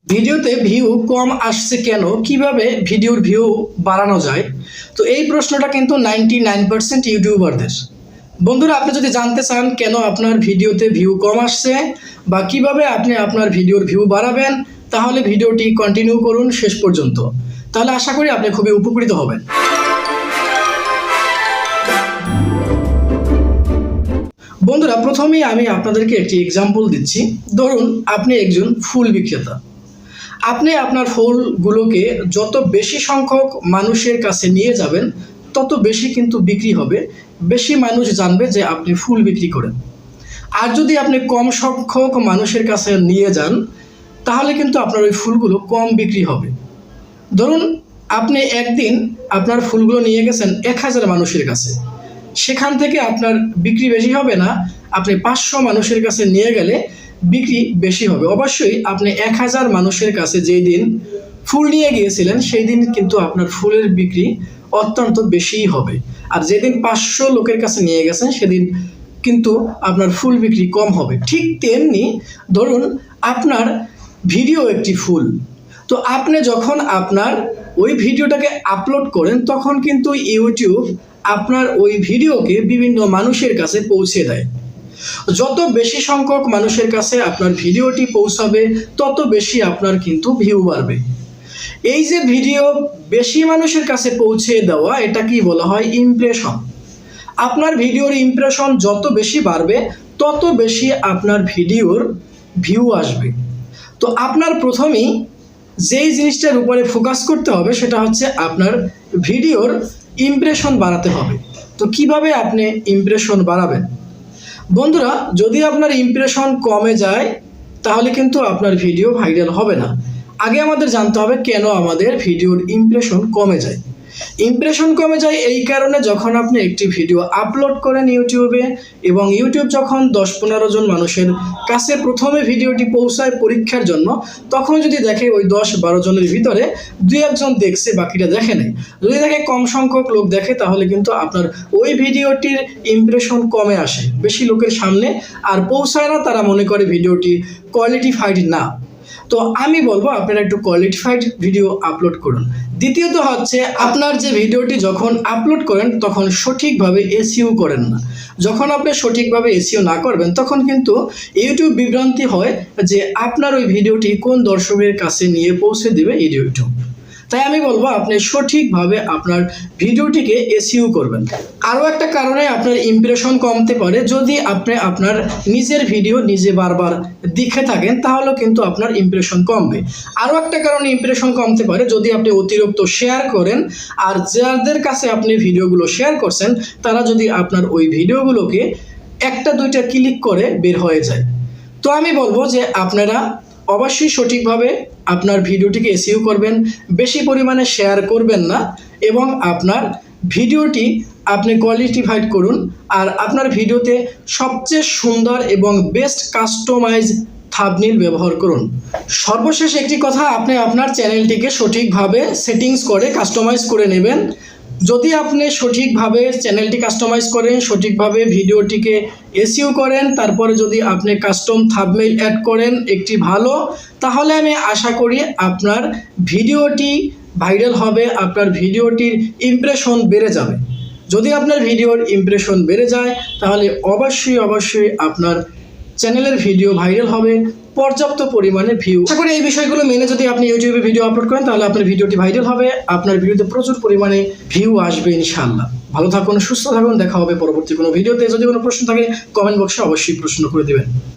ভিডিওতে ভিউ কম আসছে কেন, কিভাবে ভিডিওর ভিউ বাড়ানো যায়? তো এই প্রশ্নটা কিন্তু 99% ইউটিউবারদের। বন্ধুরা, আপনি যদি জানতে চান কেন আপনার ভিডিওতে ভিউ কম আসছে বা কিভাবে আপনি আপনার ভিডিওর ভিউ বাড়াবেন, তাহলে ভিডিওটি কন্টিনিউ করুন শেষ পর্যন্ত। তাহলে আশা করি আপনি খুবই উপকৃত হবেন। বন্ধুরা, প্রথমেই আমি আপনাদেরকে একটি এক্সাম্পল দিচ্ছি। ধরুন আপনি একজন ফুল বিক্রেতা। আপনি আপনার ফুলগুলোকে যত বেশি সংখ্যক মানুষের কাছে নিয়ে যাবেন, তত বেশি কিন্তু বিক্রি হবে, বেশি মানুষ জানবে যে আপনি ফুল বিক্রি করেন। আর যদি আপনি কম সংখ্যক মানুষের কাছে নিয়ে যান, তাহলে কিন্তু আপনার ওই ফুলগুলো কম বিক্রি হবে। ধরুন আপনি একদিন আপনার ফুলগুলো নিয়ে গেছেন 1000 মানুষের কাছে, সেখান থেকে আপনার বিক্রি বেশি হবে না। আপনি 500 মানুষের কাছে নিয়ে গেলে বিক্রি বেশি হবে। অবশ্যই আপনি 1000 মানুষের কাছে যেই দিন ফুল নিয়ে গিয়েছিলেন, সেই দিন কিন্তু আপনার ফুলের বিক্রি অত্যন্ত বেশিই হবে। আর যেদিন 500 লোকের কাছে নিয়ে গেছেন, সেদিন কিন্তু আপনার ফুল বিক্রি কম হবে। ঠিক তেমনি ধরুন আপনার ভিডিও একটি ফুল। তো আপনি যখন আপনার ওই ভিডিওটাকে আপলোড করেন, তখন কিন্তু ইউটিউব আপনার ওই ভিডিওকে বিভিন্ন মানুষের কাছে পৌঁছে দেয়। যত বেশি সংখ্যক মানুষের কাছে আপনার ভিডিওটি পৌঁছাবে, তত বেশি আপনার কিন্তু ভিউ বাড়বে। এই যে ভিডিও বেশি মানুষের কাছে পৌঁছে দেওয়া, এটা কি বলা হয়? ইমপ্রেশন। আপনার ভিডিওর ইমপ্রেশন যত বেশি বাড়বে, তত বেশি আপনার ভিডিওর ভিউ আসবে। তো আপনার প্রথমেই যেই জিনিসটার উপরে ফোকাস করতে হবে, সেটা হচ্ছে আপনার ভিডিওর ইমপ্রেশন বাড়াতে হবে। তো কিভাবে আপনি ইমপ্রেশন বাড়াবেন? বন্ধুরা, যদি আপনার ইমপ্রেশন কমে যায়, তাহলে কিন্তু আপনার ভিডিও ভাইরাল হবে না। আগে আমাদের জানতে হবে কেন আমাদের ভিডিওর ইমপ্রেশন কমে যায়। ইমপ্রেশন কমে যায় এই কারণে, যখন আপনি একটি ভিডিও আপলোড করেন ইউটিউবে, এবং ইউটিউব যখন 10-15 জন মানুষের কাছে প্রথমে ভিডিওটি পৌঁছায় পরীক্ষার জন্য, তখন যদি দেখে ওই 10-12 জনের ভিতরে 2-1 জন দেখছে, বাকিটা দেখে নেই, যদি দেখে কম সংখ্যক লোক দেখে, তাহলে কিন্তু আপনার ওই ভিডিওটির ইমপ্রেশন কমে আসে, বেশি লোকের সামনে আর পৌঁছায় না। তারা মনে করে ভিডিওটি কোয়ালিটিফাইড না। তো আমি বলবো আপনারা একটু কোয়ালিটিফাইড ভিডিও আপলোড করুন। দ্বিতীয়ত হচ্ছে, আপনার যে ভিডিওটি যখন আপলোড করেন, তখন সঠিকভাবে এসইও করেন না। যখন আপনি সঠিকভাবে এসইও না করবেন, তখন কিন্তু ইউটিউব বিভ্রান্তি হয় যে আপনার ওই ভিডিওটি কোন দর্শকের কাছে নিয়ে পৌঁছে দেবে ইউটিউব। তাই আমি বলবো আপনি সঠিকভাবে আপনার ভিডিওটিকে এসইও করবেন। আরও একটা কারণে আপনার ইমপ্রেশন কমতে পারে, যদি আপনি আপনার নিজের ভিডিও নিজে বারবার দেখে থাকেন, তাহলেও কিন্তু আপনার ইমপ্রেশন কমবে। আরও একটা কারণে ইমপ্রেশন কমতে পারে, যদি আপনি অতিরিক্ত শেয়ার করেন, আর যাদের কাছে আপনি ভিডিওগুলো শেয়ার করছেন, তারা যদি আপনার ওই ভিডিওগুলোকে 1-2টা ক্লিক করে বের হয়ে যায়। তো আমি বলবো যে আপনারা অবশ্যই সঠিকভাবে আপনার ভিডিওটিকে এসইও করবেন, বেশি পরিমাণে শেয়ার করবেন না, এবং আপনার ভিডিওটি আপনি কোয়ালিটিফাইড করুন। আর আপনার ভিডিওতে সবচেয়ে সুন্দর এবং বেস্ট কাস্টমাইজ থাম্বনেইল ব্যবহার করুন। সর্বশেষ একটি কথা, আপনি আপনার চ্যানেলটিকে সঠিকভাবে সেটিংস করে কাস্টমাইজ করে নেবেন। যদি আপনি সঠিকভাবে চ্যানেলটি কাস্টমাইজ করেন, সঠিকভাবে ভিডিওটিকে এসইও করেন, তারপরে যদি আপনি কাস্টম থাম্বনেইল অ্যাড করেন একটি ভালো, তাহলে আমি আশা করি আপনার ভিডিওটি ভাইরাল হবে, আপনার ভিডিওটির ইমপ্রেশন বেড়ে যাবে। যদি আপনার ভিডিওর ইমপ্রেশন বেড়ে যায়, তাহলে অবশ্যই আপনার চ্যানেলের ভিডিও ভাইরাল হবে, পর্যাপ্ত পরিমাণে ভিউ। আশা করি এই বিষয়গুলো মেনে যদি আপনি ইউটিউবে ভিডিও আপলোড করেন, তাহলে আপনার ভিডিওটি ভাইরাল হবে, আপনার ভিডিওতে প্রচুর পরিমাণে ভিউ আসবে ইনশাআল্লাহ। ভালো থাকুন, সুস্থ থাকুন, দেখা হবে পরবর্তী কোনো ভিডিওতে। যদি কোনো প্রশ্ন থাকে, কমেন্ট বক্সে অবশ্যই প্রশ্ন করে দেবেন।